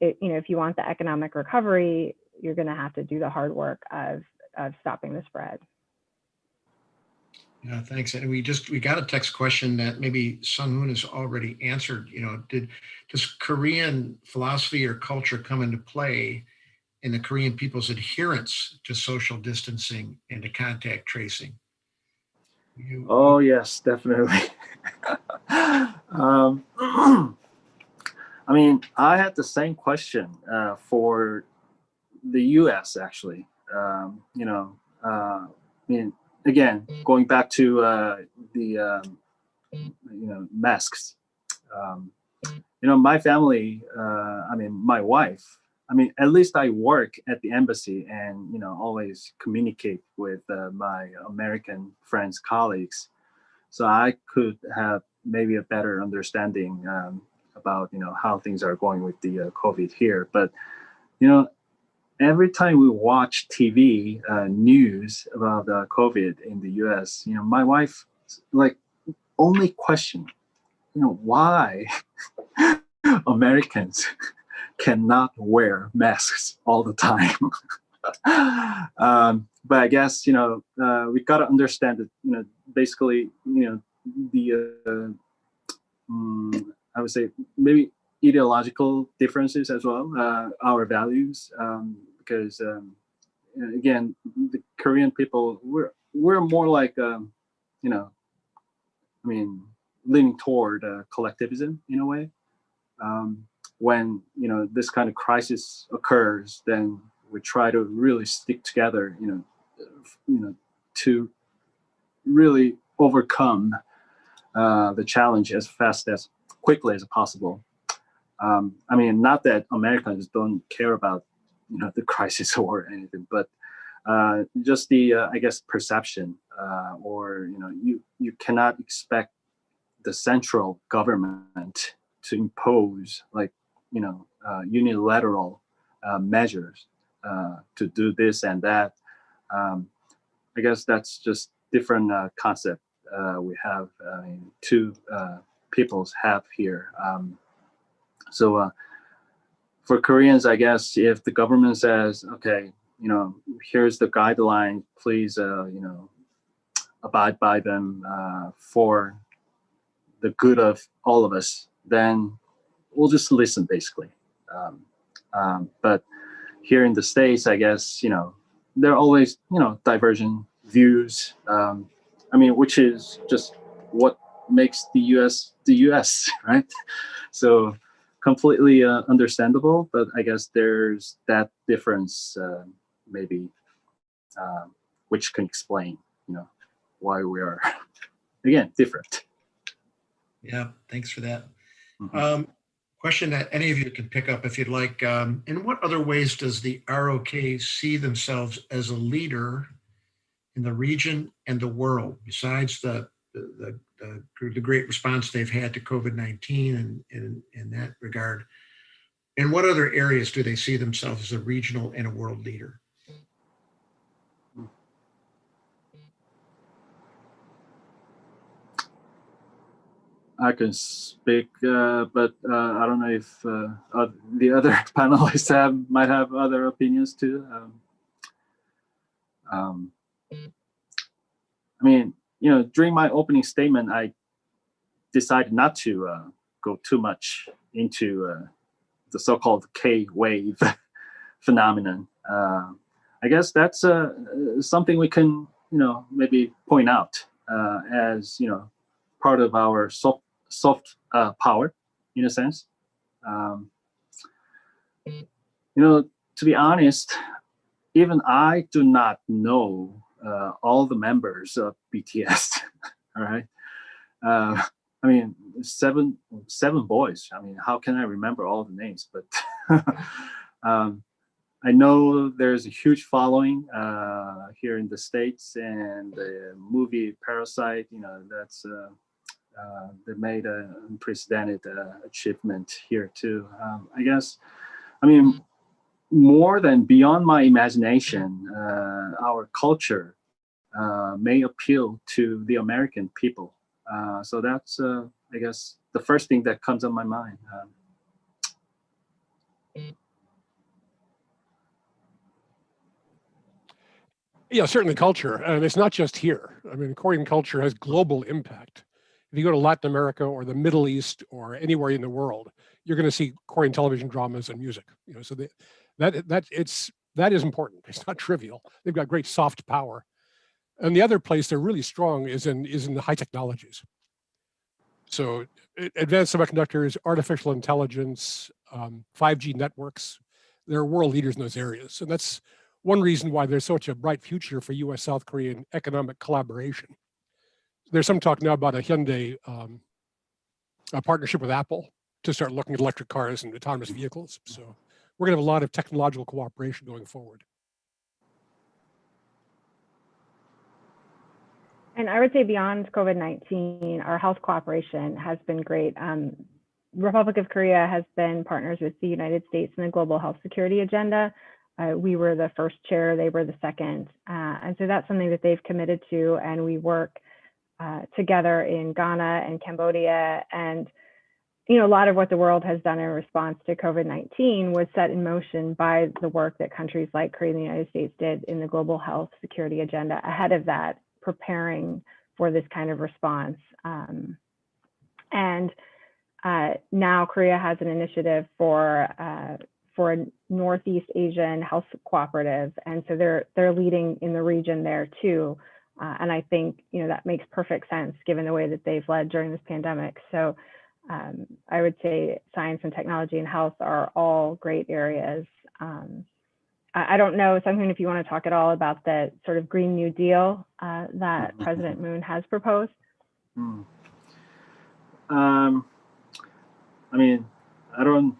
if you want the economic recovery, you're going to have to do the hard work of stopping the spread. Yeah, thanks. And we got a text question that maybe Sung-Hoon has already answered. Does Korean philosophy or culture come into play in the Korean people's adherence to social distancing and to contact tracing? Oh yes, definitely. I mean, I had the same question for the U.S. actually. I mean, again, going back to the masks. My family. I mean, my wife. I mean, at least I work at the embassy and always communicate with my American friends, colleagues, so I could have maybe a better understanding about how things are going with the COVID here. But every time we watch TV news about COVID in the U.S., my wife only question, why Americans cannot wear masks all the time. But I guess we got to understand that basically the I would say maybe ideological differences as well, our values, because again, the Korean people, we're more like I mean, leaning toward collectivism in a way. When this kind of crisis occurs, then we try to really stick together, to really overcome the challenge as quickly as possible. I mean, not that Americans don't care about the crisis or anything, but just the I guess perception, or you cannot expect the central government to impose unilateral measures to do this and that. I guess that's just different concept we have two peoples have here. So for Koreans, I guess if the government says, okay, here's the guideline, please, abide by them for the good of all of us, then we'll just listen, basically. But here in the States, I guess, there are always, divergent views. I mean, which is just what makes the U.S. the U.S., right? So completely understandable, but I guess there's that difference, maybe, which can explain, why we are, again, different. Yeah, thanks for that. Mm-hmm. Question that any of you can pick up if you'd like. In what other ways does the ROK see themselves as a leader in the region and the world, besides the great response they've had to COVID-19 and in that regard? In what other areas do they see themselves as a regional and a world leader? I can speak, but I don't know if the other panelists might have other opinions too. I mean, during my opening statement, I decided not to go too much into the so-called K-wave phenomenon. I guess that's something we can, maybe point out as, part of our soft power, in a sense. To be honest, even I do not know all the members of BTS. All right. I mean, seven boys. I mean, how can I remember all the names? But I know there's a huge following here in the States, and the movie Parasite, that's they made an unprecedented achievement here too. I guess, I mean, more than beyond my imagination, our culture may appeal to the American people. So that's, I guess, the first thing that comes on my mind. Yeah, certainly culture. And it's not just here. I mean, Korean culture has global impact. If you go to Latin America or the Middle East or anywhere in the world, you're going to see Korean television dramas and music. So that is important. It's not trivial. They've got great soft power. And the other place they're really strong is in the high technologies. So advanced semiconductors, artificial intelligence, 5G networks, they're world leaders in those areas. And that's one reason why there's such a bright future for U.S.-South Korean economic collaboration. There's some talk now about a Hyundai a partnership with Apple to start looking at electric cars and autonomous vehicles. So we're going to have a lot of technological cooperation going forward. And I would say beyond COVID-19, our health cooperation has been great. Republic of Korea has been partners with the United States in the global health security agenda. We were the first chair, they were the second. And so that's something that they've committed to, and we work together in Ghana and Cambodia. And a lot of what the world has done in response to COVID-19 was set in motion by the work that countries like Korea and the United States did in the global health security agenda ahead of that, preparing for this kind of response. And now Korea has an initiative for a Northeast Asian health cooperative. And so they're leading in the region there too. And I think, that makes perfect sense given the way that they've led during this pandemic. So I would say science and technology and health are all great areas. I don't know, Sung-Hoon, if you want to talk at all about the sort of Green New Deal that President Moon has proposed. I mean, I don't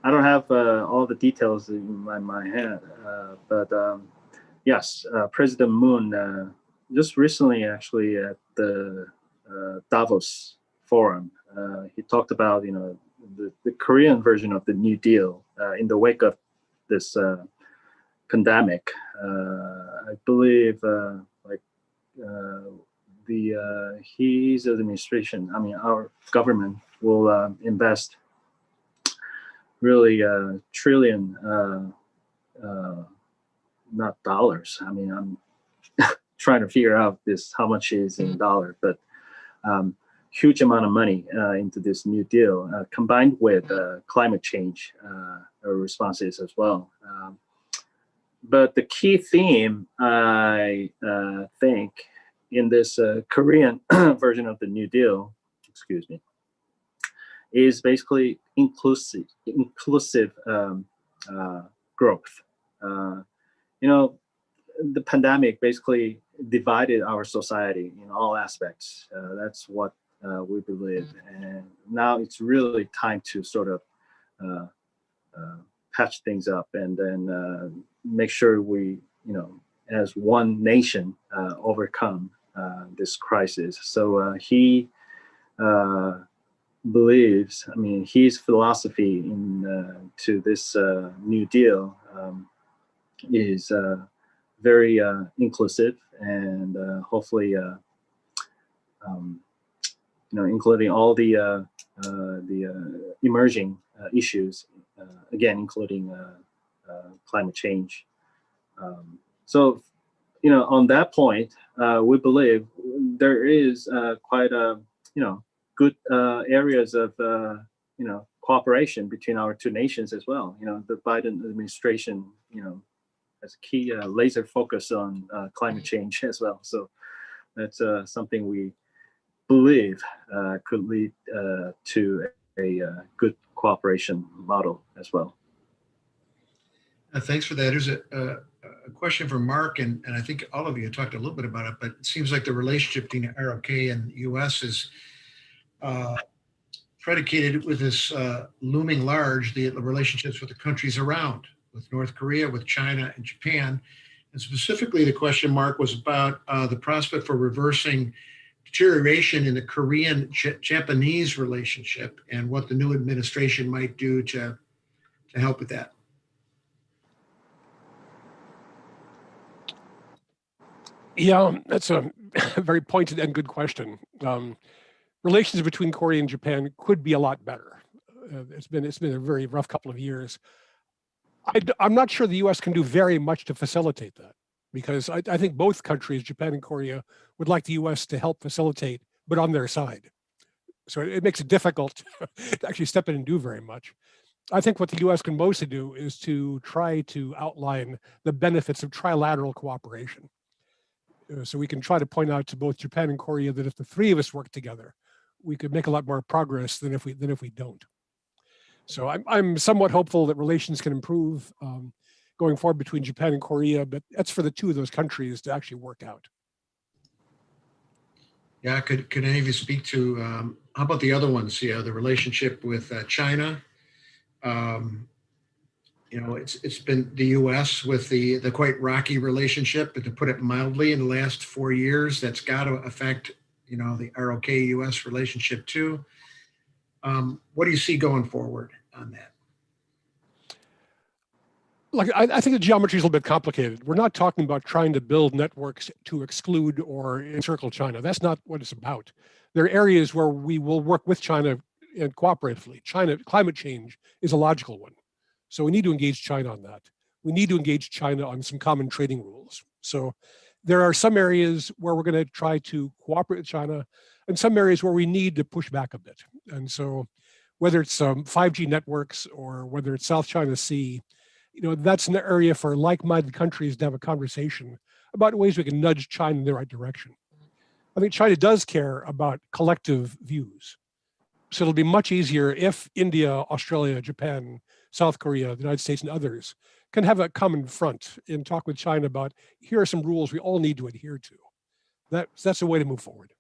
have all the details in my head, but yes, President Moon just recently, actually, at the Davos Forum, he talked about the Korean version of the New Deal in the wake of this pandemic. I believe his administration, our government will invest really trillion, not dollars. I'm trying to figure out how much is in dollar, but huge amount of money into this New Deal, combined with climate change responses as well. But the key theme, I think, in this Korean version of the New Deal, is basically inclusive growth. The pandemic basically divided our society in all aspects. That's what we believe, and now it's really time to sort of patch things up and then make sure we, as one nation, overcome this crisis. So he believes, his philosophy to this New Deal is very inclusive, and hopefully, including all the emerging issues, again, including climate change. So, on that point, we believe there is quite a, good areas of, cooperation between our two nations as well. The Biden administration, has a key laser focus on climate change as well. So that's something we believe could lead to a good cooperation model as well. Thanks for that. There's a question from Mark, and I think all of you talked a little bit about it, but it seems like the relationship between ROK and the U.S. is predicated with this looming large, the relationships with the countries around, with North Korea, with China and Japan. And specifically, the question, Mark, was about the prospect for reversing deterioration in the Korean-Japanese relationship and what the new administration might do to help with that. Yeah, that's a very pointed and good question. Relations between Korea and Japan could be a lot better. It's been a very rough couple of years. I'm not sure the U.S. can do very much to facilitate that, because I think both countries, Japan and Korea, would like the U.S. to help facilitate, but on their side. So it makes it difficult to actually step in and do very much. I think what the U.S. can mostly do is to try to outline the benefits of trilateral cooperation. So we can try to point out to both Japan and Korea that if the three of us work together, we could make a lot more progress than if we don't. So I'm somewhat hopeful that relations can improve going forward between Japan and Korea, but that's for the two of those countries to actually work out. Yeah, could any of you speak to how about the other ones? Yeah, the relationship with China. Um, it's been the U.S. with the quite rocky relationship, but to put it mildly, in the last 4 years, that's got to affect the ROK-U.S. relationship too. What do you see going forward on that? Like, I think the geometry is a little bit complicated. We're not talking about trying to build networks to exclude or encircle China. That's not what it's about. There are areas where we will work with China and cooperatively. Climate change is a logical one. So we need to engage China on that. We need to engage China on some common trading rules. So there are some areas where we're going to try to cooperate with China, and some areas where we need to push back a bit. And so whether it's 5G networks or whether it's South China Sea, that's an area for like-minded countries to have a conversation about ways we can nudge China in the right direction. I think China does care about collective views. So it'll be much easier if India, Australia, Japan, South Korea, the United States, and others can have a common front and talk with China about, here are some rules we all need to adhere to. That's a way to move forward.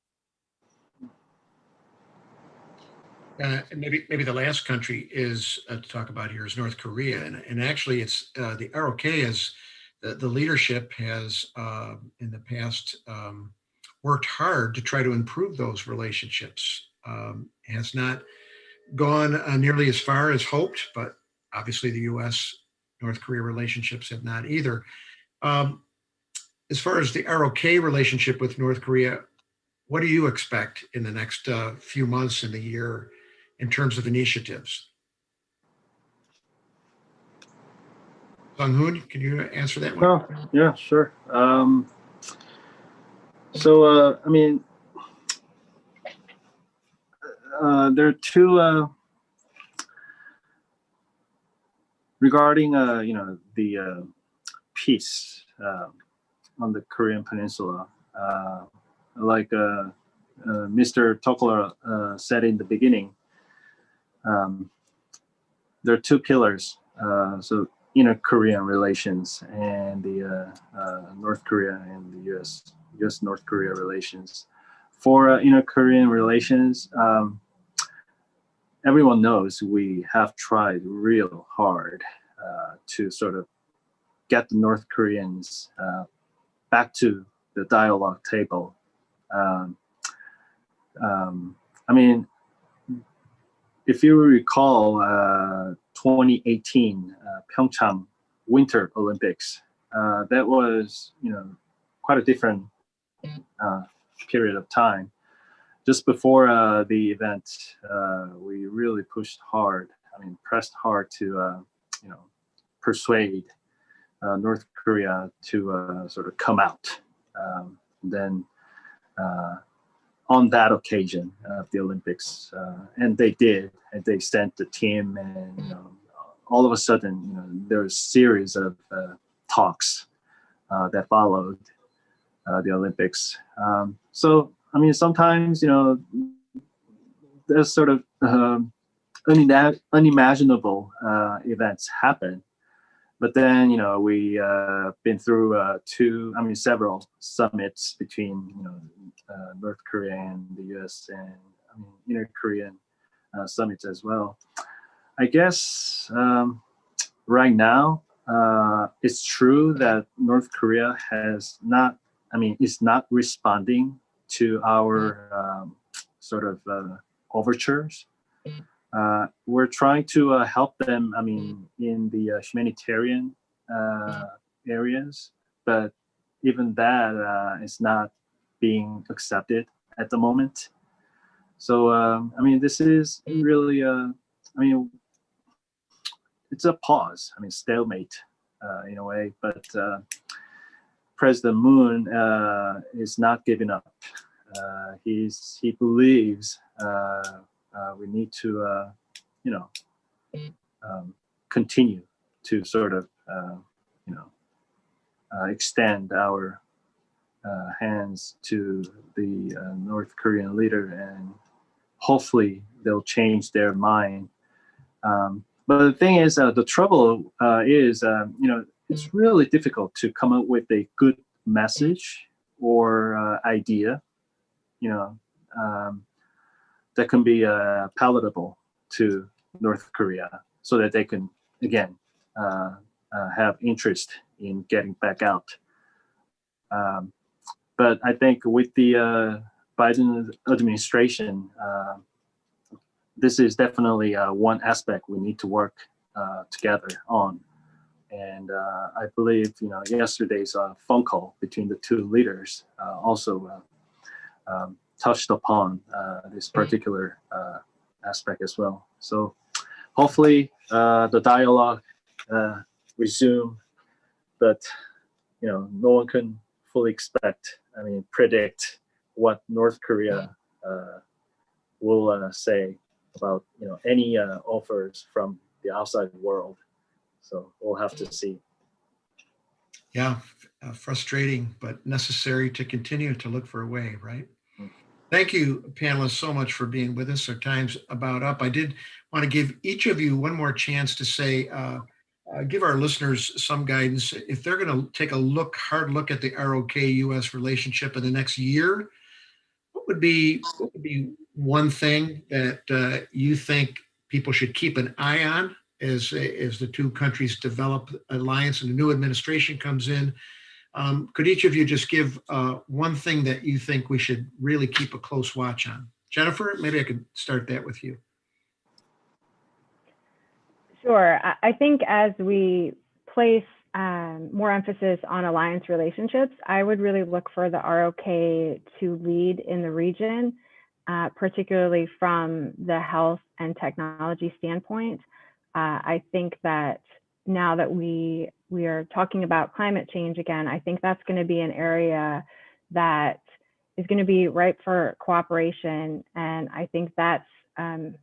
And maybe the last country is to talk about here is North Korea, and actually it's the ROK has the leadership has in the past worked hard to try to improve those relationships. Has not gone nearly as far as hoped, but obviously the U.S. North Korea relationships have not either. Um, as far as the ROK relationship with North Korea, what do you expect in the next few months in the year in terms of initiatives? Sung-hoon, can you answer that one? Oh, yeah, sure. So, I mean, there are two regarding, the peace on the Korean Peninsula. Like Mr. Tokler said in the beginning, there are two pillars. So Korean relations and the North Korea and the U.S. North Korea relations. For Korean relations, everyone knows we have tried real hard to sort of get the North Koreans back to the dialogue table. I mean, if you recall 2018 Pyeongchang Winter Olympics, that was quite a different period of time. Just before the event, we really pushed hard. I mean, pressed hard to persuade North Korea to sort of come out. Then on that occasion of the Olympics, and they did, and they sent the team, and all of a sudden, there was a series of talks that followed the Olympics. So I mean, sometimes there's sort of unimaginable events happen. But then, we been through several summits between, North Korea and the U.S. and inter-Korean summits as well. I guess right now, it's true that North Korea is not responding to our sort of overtures. We're trying to help them, in the humanitarian areas, but even that is not being accepted at the moment. So I mean, this is really I mean, it's a pause. I mean, stalemate in a way. But President Moon is not giving up. He believes we need to you know continue to sort of you know extend our hands to the North Korean leader, and hopefully they'll change their mind. But the thing is, the trouble is, you know, it's really difficult to come up with a good message or idea, you know, that can be palatable to North Korea, so that they can again have interest in getting back out. But I think with the Biden administration, this is definitely one aspect we need to work together on. And I believe, you know, yesterday's phone call between the two leaders also touched upon this particular aspect as well. So hopefully the dialogue resume, but you know, no one can fully predict what North Korea will say about, you know, any offers from the outside world. So we'll have to see. Yeah, frustrating, but necessary to continue to look for a way, right? Mm. Thank you, panelists, so much for being with us. Our time's about up. I did want to give each of you one more chance to say, give our listeners some guidance. If they're going to take a hard look at the ROK-U.S. relationship in the next year, what would be one thing that you think people should keep an eye on as the two countries develop alliance and the new administration comes in? Could each of you just give one thing that you think we should really keep a close watch on? Jennifer, maybe I could start that with you. Sure. I think as we place more emphasis on alliance relationships, I would really look for the ROK to lead in the region, particularly from the health and technology standpoint. I think that now that we are talking about climate change again, I think that's going to be an area that is going to be ripe for cooperation, and I think that's going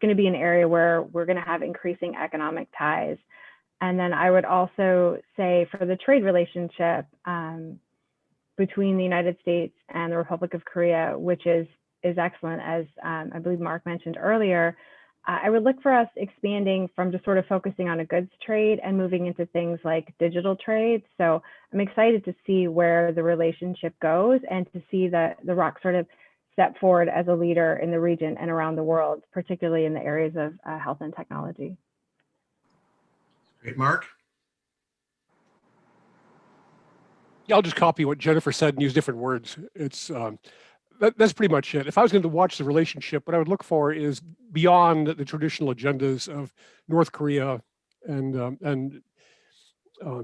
to be an area where we're going to have increasing economic ties. And then I would also say for the trade relationship between the United States and the Republic of Korea, which is excellent, as I believe Mark mentioned earlier, I would look for us expanding from just sort of focusing on a goods trade and moving into things like digital trade. So I'm excited to see where the relationship goes and to see the ROK sort of step forward as a leader in the region and around the world, particularly in the areas of health and technology. Great, Mark. Yeah, I'll just copy what Jennifer said and use different words. It's that's pretty much it. If I was going to watch the relationship, what I would look for is beyond the traditional agendas of North Korea and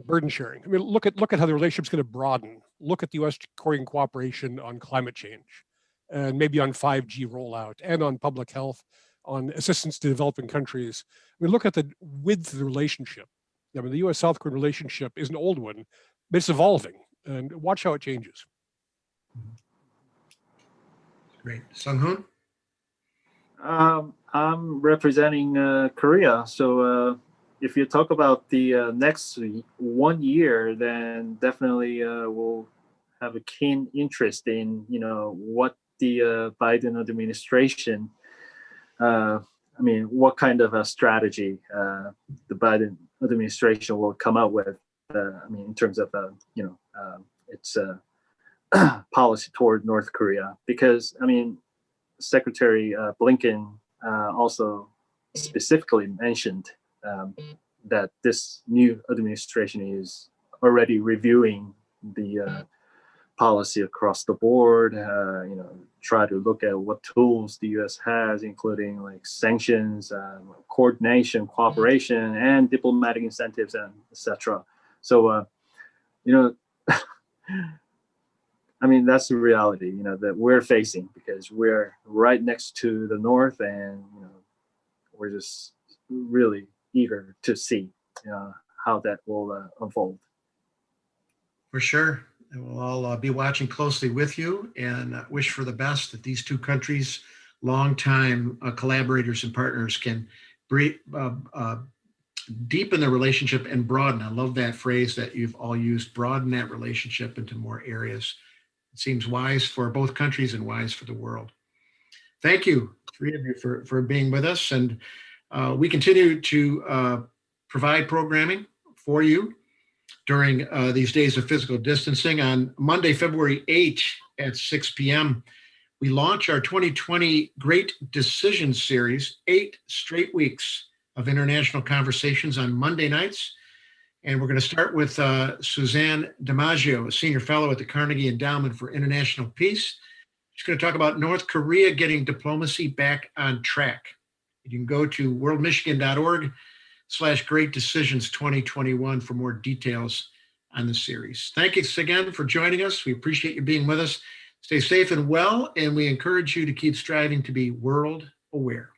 burden sharing. I mean, look at how the relationship's going to broaden. Look at the U.S.-Korean cooperation on climate change, and maybe on 5G rollout, and on public health, on assistance to developing countries. I mean, look at the width of the relationship. I mean, the U.S.-South Korean relationship is an old one, but it's evolving, and watch how it changes. Great. Sung-Hoon? I'm representing Korea, so if you talk about the next 1 year, then definitely we'll have a keen interest in, you know, what the Biden administration, I mean, what kind of a strategy the Biden administration will come out with. I mean, in terms of you know, its policy toward North Korea, because I mean, Secretary Blinken also specifically mentioned that this new administration is already reviewing the policy across the board, you know, try to look at what tools the U.S. has, including like sanctions, coordination, cooperation, and diplomatic incentives, and etc. So, you know, I mean, that's the reality, you know, that we're facing because we're right next to the north, and you know, we're just really eager to see how that will unfold. For sure. And we'll all be watching closely with you and wish for the best that these two countries, longtime collaborators and partners, can deepen their relationship and broaden. I love that phrase that you've all used, broaden that relationship into more areas. It seems wise for both countries and wise for the world. Thank you, three of you, for being with us. And we continue to provide programming for you during these days of physical distancing. On Monday, February 8th at 6 p.m., we launch our 2020 Great Decisions Series, 8 straight weeks of international conversations on Monday nights. And we're going to start with Suzanne DiMaggio, a senior fellow at the Carnegie Endowment for International Peace. She's going to talk about North Korea getting diplomacy back on track. You can go to worldmichigan.org/Great Decisions 2021 for more details on the series. Thank you again for joining us. We appreciate you being with us. Stay safe and well, and we encourage you to keep striving to be world aware.